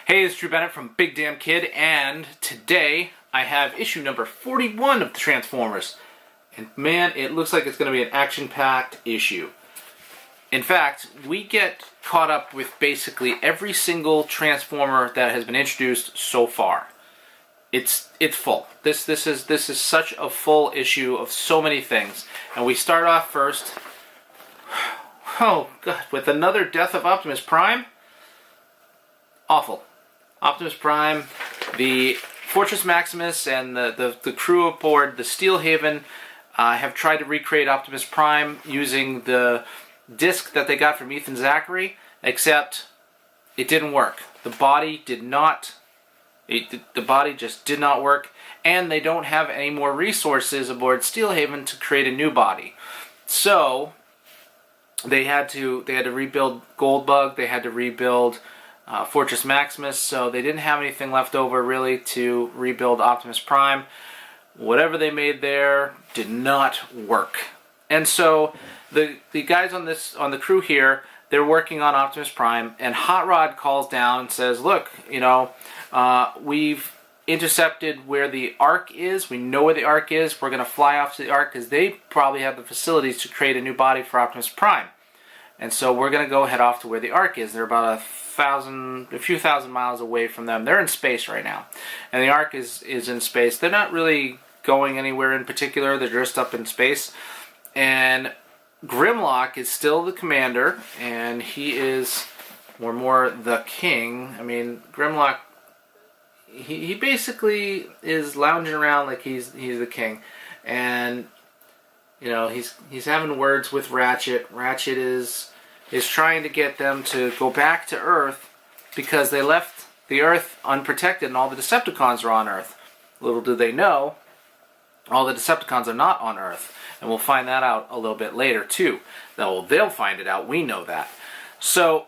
Hey, it's Drew Bennett from Big Damn Kid, and today I have issue number 41 of the Transformers. And man, it looks like it's going to be an action-packed issue. In fact, we get caught up with basically every single Transformer that has been introduced so far. It's full. This is such a full issue of so many things. And we start off first, oh god, with another death of Optimus Prime. Awful. Optimus Prime, the Fortress Maximus, and the crew aboard the Steelhaven have tried to recreate Optimus Prime using the disc that they got from Ethan Zachary, except it didn't work. The body did not. The body just did not work, and they don't have any more resources aboard Steelhaven to create a new body. So they had to rebuild Goldbug. They had to rebuild Fortress Maximus, so they didn't have anything left over really to rebuild Optimus Prime. Whatever they made there did not work. And so the guys on the crew here, they're working on Optimus Prime, and Hot Rod calls down and says, look, we've intercepted where the Ark is. We know where the Ark is. We're going to fly off to the Ark because they probably have the facilities to create a new body for Optimus Prime. And so we're going to go head off to where the Ark is. They're about a few thousand miles away from them. They're in space right now. And the Ark is in space. They're not really going anywhere in particular. They're just up in space. And Grimlock is still the commander, and he is more the king. I mean, Grimlock, he basically is lounging around like he's the king. And he's having words with Ratchet. Ratchet is trying to get them to go back to Earth because they left the Earth unprotected and all the Decepticons are on Earth. Little do they know, all the Decepticons are not on Earth. And we'll find that out a little bit later too. They'll find it out, we know that. So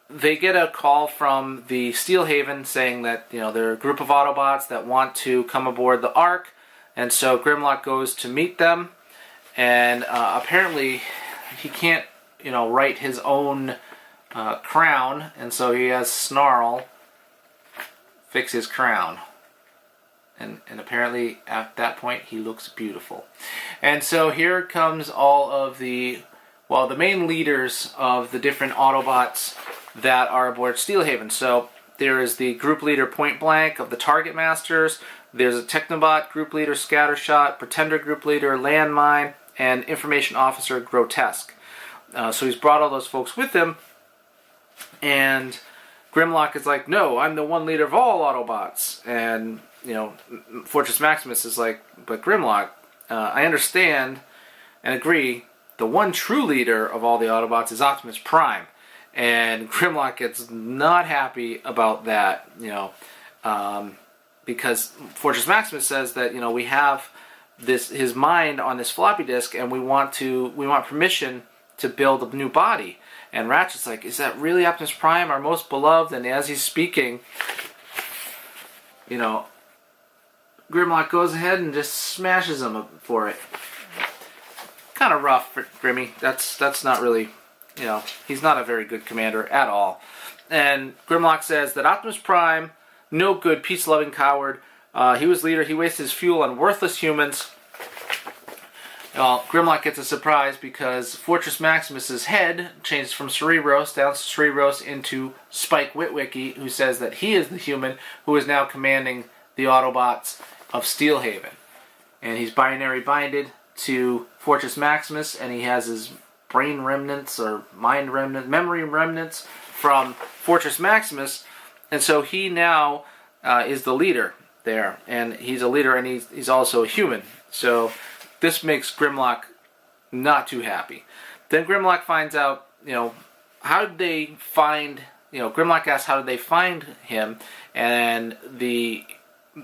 they get a call from the Steelhaven saying that they're a group of Autobots that want to come aboard the Ark. And so Grimlock goes to meet them. And apparently he can't, write his own crown, and so he has Snarl fix his crown. And apparently at that point he looks beautiful. And so here comes all of the main leaders of the different Autobots that are aboard Steelhaven. So there is the group leader Point Blank of the Target Masters. There's a Technobot group leader Scattershot, Pretender group leader Landmine, and Information Officer Grotesque. So he's brought all those folks with him, and Grimlock is like, no, I'm the one leader of all Autobots. And, Fortress Maximus is like, but Grimlock, I understand and agree, the one true leader of all the Autobots is Optimus Prime. And Grimlock gets not happy about that, because Fortress Maximus says that, we have his mind on this floppy disk, and we want permission to build a new body. And Ratchet's like, is that really Optimus Prime, our most beloved? And as he's speaking, Grimlock goes ahead and just smashes him for it. Kind of rough for Grimmy. That's not really, he's not a very good commander at all. And Grimlock says that Optimus Prime, no good, peace-loving coward. He was leader. He wasted his fuel on worthless humans. Well, Grimlock gets a surprise because Fortress Maximus's head changes from Cerebros down to Cerebros into Spike Witwicky, who says that he is the human who is now commanding the Autobots of Steelhaven. And he's binary binded to Fortress Maximus, and he has his brain remnants or memory remnants from Fortress Maximus, and so he now is the leader there, and he's a leader, and he's also a human. So this makes Grimlock not too happy. Then Grimlock finds out, how did they find, Grimlock asks how did they find him, and the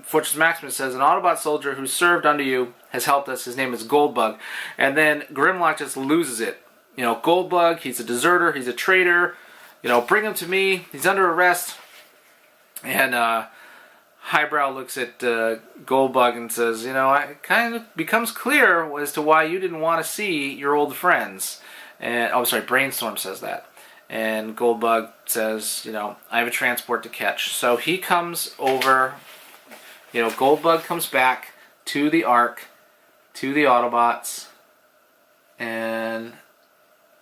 Fortress Maximus says, an Autobot soldier who served under you has helped us. His name is Goldbug. And then Grimlock just loses it. Goldbug, he's a deserter, he's a traitor. Bring him to me. He's under arrest. And Highbrow looks at Goldbug and says, it kind of becomes clear as to why you didn't want to see your old friends. And Brainstorm says that. And Goldbug says, I have a transport to catch. So he comes over, Goldbug comes back to the Ark, to the Autobots, and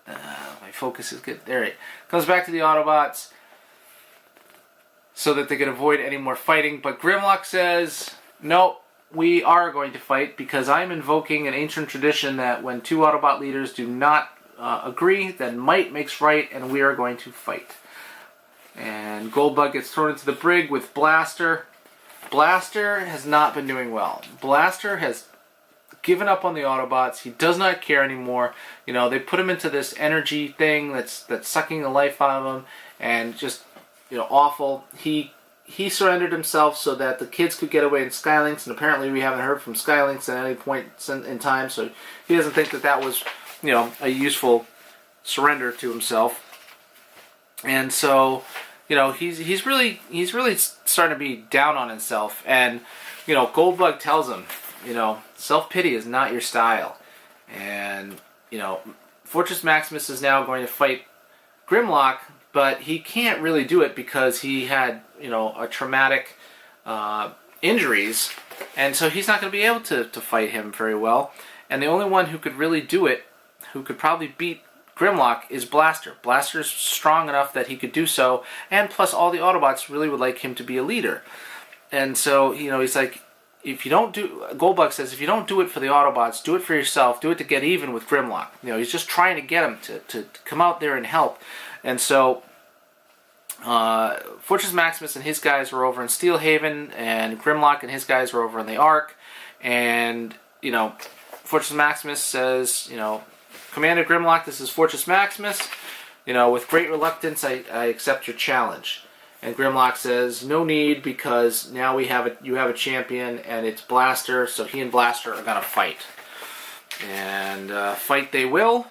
my focus is good. There he comes back to the Autobots so that they can avoid any more fighting. But Grimlock says, nope. We are going to fight because I'm invoking an ancient tradition that when two Autobot leaders do not agree, then might makes right, and we are going to fight. And Goldbug gets thrown into the brig with Blaster. Blaster has not been doing well. Blaster has given up on the Autobots. He does not care anymore. They put him into this energy thing that's sucking the life out of him, and just awful. He surrendered himself so that the kids could get away in Skylinks, and apparently we haven't heard from Skylinks at any point in time, so he doesn't think that was, a useful surrender to himself. And so, he's really starting to be down on himself. And, Goldbug tells him, self-pity is not your style. And, Fortress Maximus is now going to fight Grimlock, but he can't really do it because he had, a traumatic injuries, and so he's not going to be able to fight him very well. And the only one who could really do it, who could probably beat Grimlock, is Blaster. Blaster's strong enough that he could do so, and plus all the Autobots really would like him to be a leader. And so, he's like, Goldbug says, if you don't do it for the Autobots, do it for yourself, do it to get even with Grimlock. He's just trying to get him to come out there and help. And so, Fortress Maximus and his guys were over in Steelhaven, and Grimlock and his guys were over in the Ark. And, Fortress Maximus says, Commander Grimlock, this is Fortress Maximus. With great reluctance, I accept your challenge. And Grimlock says, no need, because now you have a champion, and it's Blaster, so he and Blaster are going to fight. And fight they will.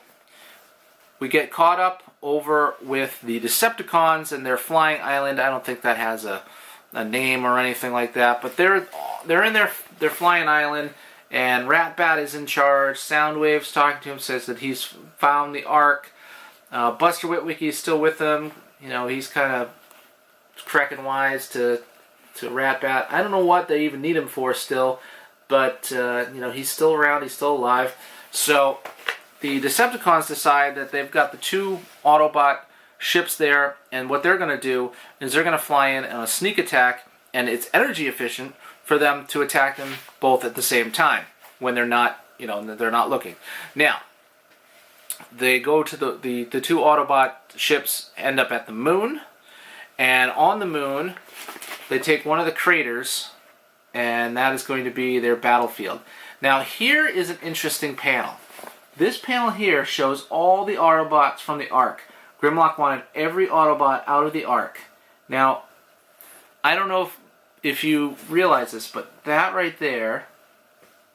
We get caught up over with the Decepticons and their flying island. I don't think that has a name or anything like that, but they're in their flying island, and Ratbat is in charge. Soundwave's talking to him, says that he's found the Ark. Buster Witwicky is still with them. He's kind of cracking wise to Ratbat. I don't know what they even need him for still, but he's still around. He's still alive. So the Decepticons decide that they've got the two Autobot ships there, and what they're going to do is they're going to fly in on a sneak attack, and it's energy efficient for them to attack them both at the same time when they're not, they're not looking. Now, they go to the two Autobot ships end up at the moon, and on the moon they take one of the craters, and that is going to be their battlefield. Now, here is an interesting panel. This panel here shows all the Autobots from the Ark. Grimlock wanted every Autobot out of the Ark. Now, I don't know if you realize this, but that right there,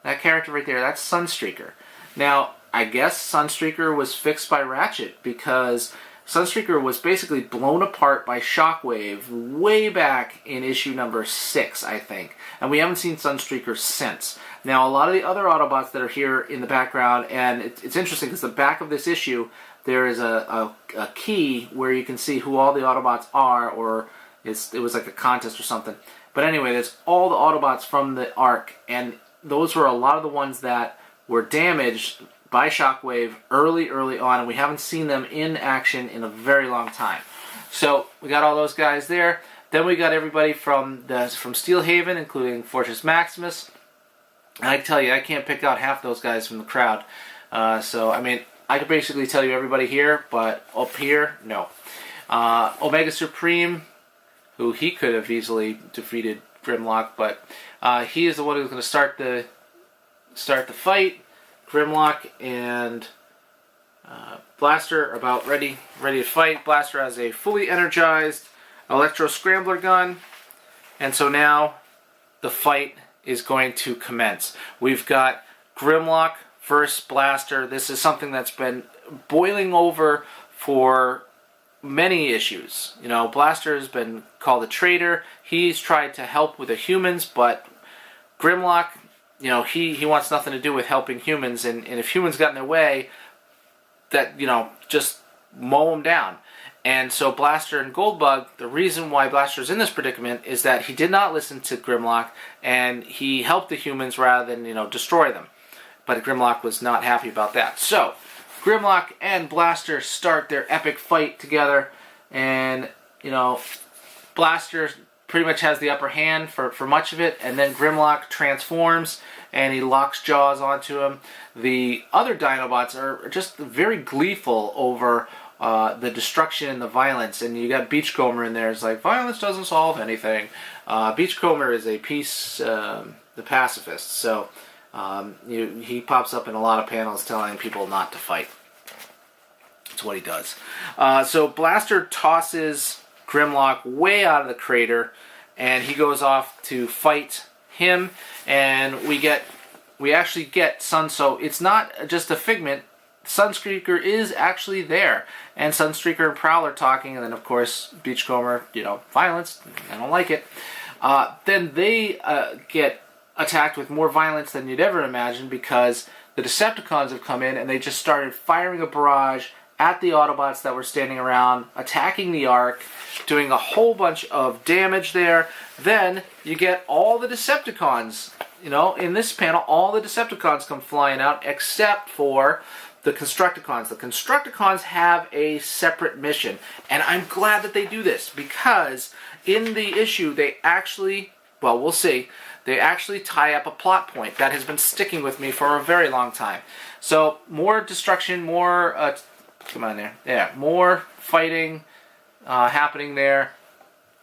that character right there, that's Sunstreaker. Now, I guess Sunstreaker was fixed by Ratchet, because Sunstreaker was basically blown apart by Shockwave way back in issue number 6, I think. And we haven't seen Sunstreaker since. Now, a lot of the other Autobots that are here in the background, and it's interesting because the back of this issue, there is a key where you can see who all the Autobots are, or it was like a contest or something. But anyway, there's all the Autobots from the Ark, and those were a lot of the ones that were damaged by Shockwave early on, and we haven't seen them in action in a very long time. So we got all those guys there. Then we got everybody from Steelhaven, including Fortress Maximus. And I can tell you, I can't pick out half those guys from the crowd. So I mean, I could basically tell you everybody here, but up here, no. Omega Supreme, who he could have easily defeated Grimlock, but he is the one who's going to start the fight. Grimlock and Blaster are about ready to fight. Blaster has a fully energized Electro Scrambler gun, and so now the fight is going to commence. We've got Grimlock versus Blaster. This is something that's been boiling over for many issues. You know, Blaster has been called a traitor. He's tried to help with the humans, but Grimlock, you know, he wants nothing to do with helping humans, and if humans got in their way, that, you know, just mow them down. And so Blaster and Goldbug, the reason why Blaster's in this predicament is that he did not listen to Grimlock, and he helped the humans rather than, destroy them. But Grimlock was not happy about that. So, Grimlock and Blaster start their epic fight together, and, Blaster pretty much has the upper hand for much of it, and then Grimlock transforms, and he locks jaws onto him. The other Dinobots are just very gleeful over the destruction and the violence, and you got Beachcomber in there. It's like, violence doesn't solve anything. Beachcomber is a the pacifist, so he pops up in a lot of panels telling people not to fight. That's what he does. So Blaster tosses Grimlock way out of the crater, and he goes off to fight him, and we actually get Sun. So it's not just a figment. Sunstreaker is actually there, and Sunstreaker and Prowler talking, and then of course Beachcomber, violence, I don't like it. Then they get attacked with more violence than you'd ever imagine, because the Decepticons have come in and they just started firing a barrage at the Autobots that were standing around, attacking the Ark, doing a whole bunch of damage there. Then you get all the Decepticons. In this panel, all the Decepticons come flying out except for the Constructicons. The Constructicons have a separate mission, and I'm glad that they do this, because in the issue they actually, well, we'll see, they actually tie up a plot point that has been sticking with me for a very long time. So more destruction, more come on there, yeah, more fighting happening there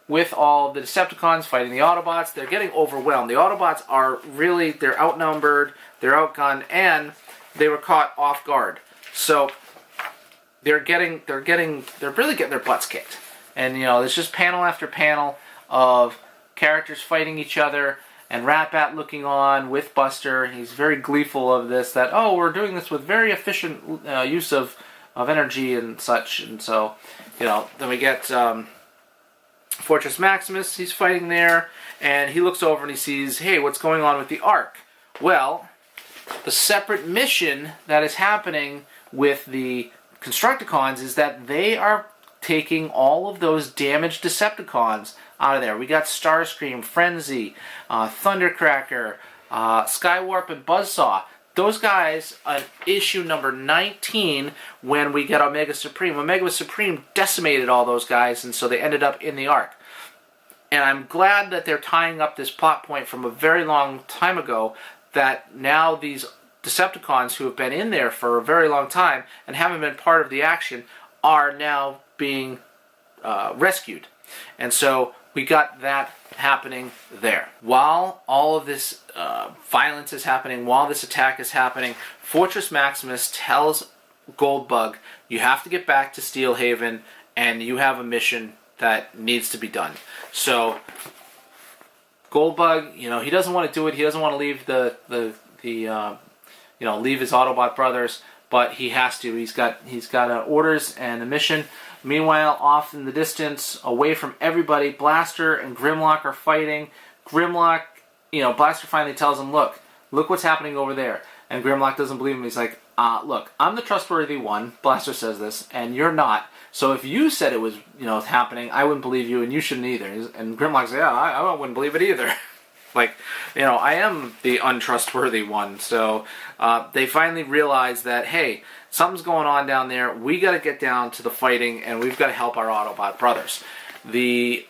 with all the Decepticons fighting the Autobots. They're getting overwhelmed. The Autobots are really, they're outnumbered, they're outgunned, and they were caught off guard. So they're really getting their butts kicked. And there's just panel after panel of characters fighting each other, and Ratbat looking on with Buster. He's very gleeful of this, that, oh, we're doing this with very efficient use of energy and such. And so, then we get Fortress Maximus. He's fighting there, and he looks over and he sees, hey, what's going on with the Ark? Well, the separate mission that is happening with the Constructicons is that they are taking all of those damaged Decepticons out of there. We got Starscream, Frenzy, Thundercracker, Skywarp, and Buzzsaw. Those guys, issue number 19, when we get Omega Supreme. Omega Supreme decimated all those guys, and so they ended up in the Ark. And I'm glad that they're tying up this plot point from a very long time ago, that now these Decepticons who have been in there for a very long time and haven't been part of the action are now being rescued. And so we got that happening there. While all of this violence is happening, while this attack is happening, Fortress Maximus tells Goldbug, you have to get back to Steelhaven, and you have a mission that needs to be done. So Goldbug, he doesn't want to do it. He doesn't want to leave leave his Autobot brothers, but he has to. He's got orders and a mission. Meanwhile, off in the distance, away from everybody, Blaster and Grimlock are fighting. Grimlock, Blaster finally tells him, look what's happening over there. And Grimlock doesn't believe him. He's like, look, I'm the trustworthy one. Blaster says this, and you're not. So if you said it was, happening, I wouldn't believe you, and you shouldn't either. And Grimlock's like, yeah, I wouldn't believe it either. Like, I am the untrustworthy one. So they finally realize that, hey, something's going on down there. We got to get down to the fighting, and we've got to help our Autobot brothers. The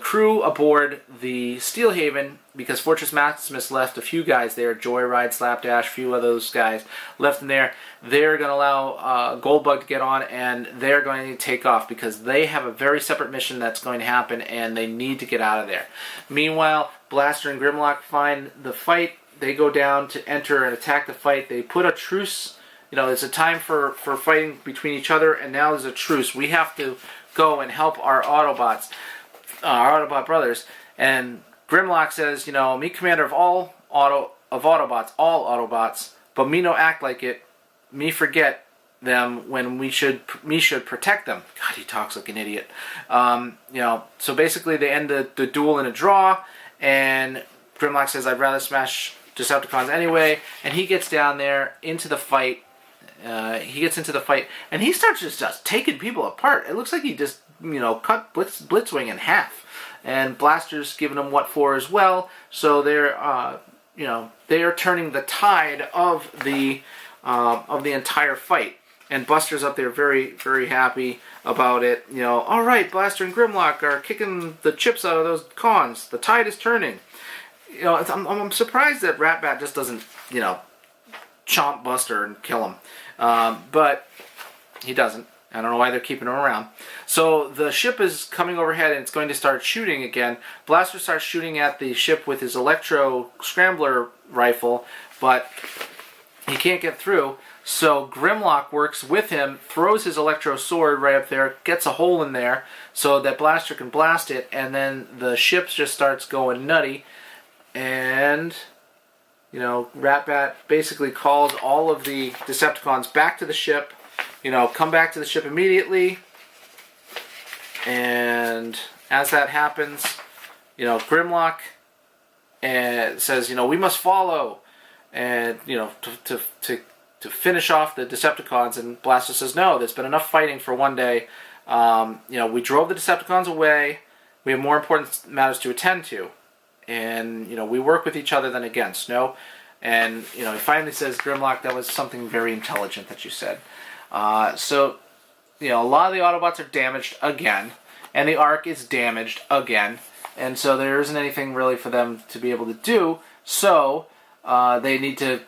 crew aboard the Steelhaven, because Fortress Maximus left a few guys there, Joyride, Slapdash, a few of those guys left in there. They're going to allow Goldbug to get on, and they're going to take off because they have a very separate mission that's going to happen, and they need to get out of there. Meanwhile, Blaster and Grimlock find the fight. They go down to enter and attack the fight. They put a truce. It's a time for fighting between each other, and now there's a truce. We have to go and help our Autobots. Our Autobot brothers, and Grimlock says, me commander of all Autobots, but me no act like it, me forget them when me should protect them. God, he talks like an idiot. So basically they end the duel in a draw, and Grimlock says, I'd rather smash Decepticons anyway, and he gets down there into the fight, he gets into the fight, and he starts just taking people apart. It looks like he just, cut Blitzwing in half. And Blaster's giving him what for as well. So they're, they are turning the tide of the entire fight. And Buster's up there very, very happy about it. All right, Blaster and Grimlock are kicking the chips out of those cons. The tide is turning. I'm surprised that Ratbat just doesn't, chomp Buster and kill him. But he doesn't. I don't know why they're keeping him around. So the ship is coming overhead and it's going to start shooting again. Blaster starts shooting at the ship with his Electro Scrambler rifle, but he can't get through. So Grimlock works with him, throws his Electro Sword right up there, gets a hole in there so that Blaster can blast it, and then the ship just starts going nutty. And, Ratbat basically calls all of the Decepticons back to the ship. Come back to the ship immediately. And as that happens, Grimlock says, we must follow. And, to finish off the Decepticons. And Blaster says, no, there's been enough fighting for one day. We drove the Decepticons away. We have more important matters to attend to. And, we work with each other than against, no? And, he finally says, Grimlock, that was something very intelligent that you said. So, a lot of the Autobots are damaged again, and the Ark is damaged again, and so there isn't anything really for them to be able to do. So they need to,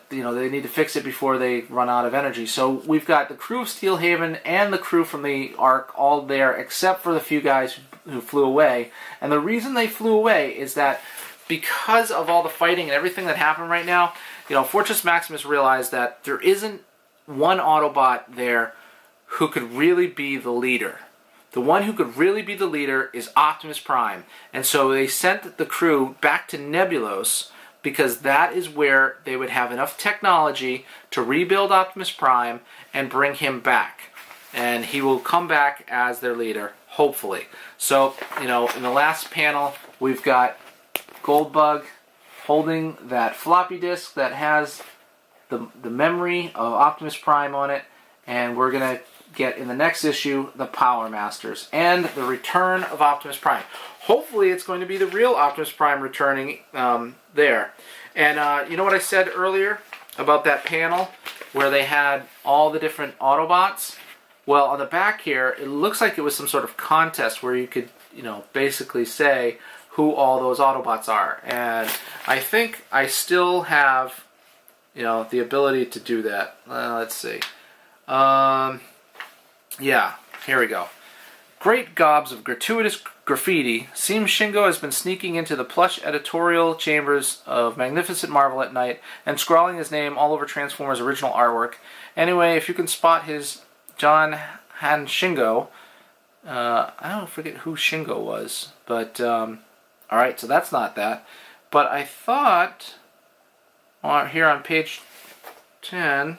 fix it before they run out of energy. So we've got the crew of Steelhaven and the crew from the Ark all there, except for the few guys who flew away. And the reason they flew away is that because of all the fighting and everything that happened right now, Fortress Maximus realized that there isn't one Autobot there who could really be the leader. The one who could really be the leader is Optimus Prime. And so they sent the crew back to Nebulos because that is where they would have enough technology to rebuild Optimus Prime and bring him back. And he will come back as their leader, hopefully. So, in the last panel, we've got Goldbug holding that floppy disk that has the memory of Optimus Prime on it, and we're going to get in the next issue the Power Masters and the return of Optimus Prime. Hopefully it's going to be the real Optimus Prime returning there. And you know what I said earlier about that panel where they had all the different Autobots? Well, on the back here, it looks like it was some sort of contest where you could, basically say who all those Autobots are. And I think I still have the ability to do that. Let's see. Yeah, here we go. Great gobs of gratuitous graffiti. Seems Shingo has been sneaking into the plush editorial chambers of Magnificent Marvel at night and scrawling his name all over Transformers' original artwork. Anyway, if you can spot his John Han Shingo, I don't forget who Shingo was, but alright, so that's not that. But I thought here on page 10,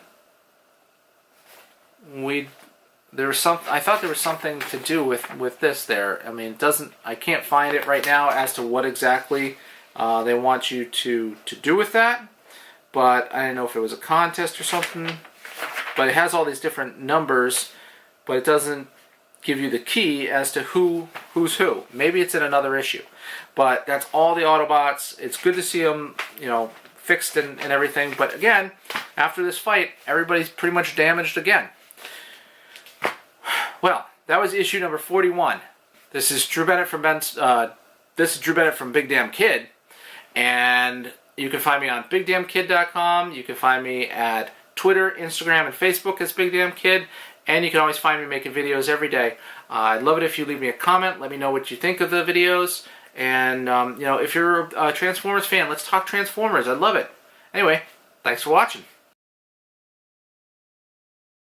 I thought there was something to do with this there. I mean, I can't find it right now as to what exactly they want you to do with that. But I don't know if it was a contest or something. But it has all these different numbers, but it doesn't give you the key as to who's who. Maybe it's in another issue. But that's all the Autobots. It's good to see them, fixed and everything. But again, after this fight, everybody's pretty much damaged again. Well, that was issue number 41. This is Drew Bennett from Big Damn Kid, and you can find me on BigDamnKid.com. You can find me at Twitter, Instagram, and Facebook as Big Damn Kid, and you can always find me making videos every day. I'd love it if you leave me a comment. Let me know what you think of the videos, and if you're a Transformers fan, let's talk Transformers. I'd love it. Anyway, thanks for watching.